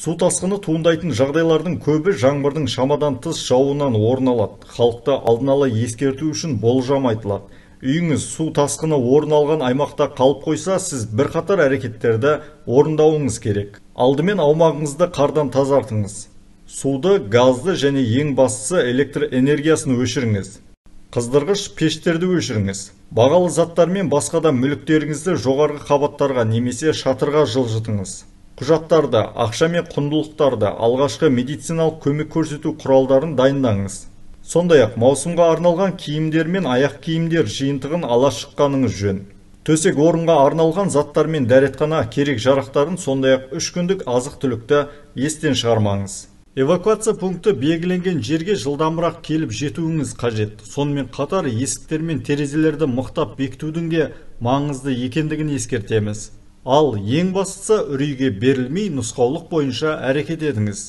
Су тасқыны туындайтын жағдайлардың көбі жаңбырдың шамадан тыс жауынан орын алады. Халықты алдын ала ескерту үшін болжам айтылады. Үйіңіз су тасқыны орын алған аймақта қалып қойса, сіз бірқатар әрекеттерді орындауыңыз керек. Алдымен аумағыңызды қардан тазартыңыз. Суды, газды және ең бастысы электр энергиясын өшіріңіз. Қыздырғыш пештерді өшіріңіз. Бағалы заттар мен басқа да мүліктеріңізді жоғарғы қабаттарға немесе шатырға жылжытыңыз. Құжаттарды, ақша мен құндылықтарды, алғашқы медициналық көмек көрсету құралдарын дайындаңыз. Сондай-ақ маусымға арналған киімдер мен аяқ киімдер жиынтығын ала шыққаныңыз жөн. Төсек орынға арналған заттар мен дәретхана керек жарақтарын, сондай-ақ 3 күндік азық-түлікті естен шығармаңыз. Эвакуация пункті белгіленген жерге жылдамырақ келіп жетуіңіз қажет. Сонымен қатар есіктер мен терезелерді мықтап бекітудің де маңызды екендігін ескертеміз. Ал ең бастысы, үрейге берілмей нұсқаулық бойынша әрекет етіңіз.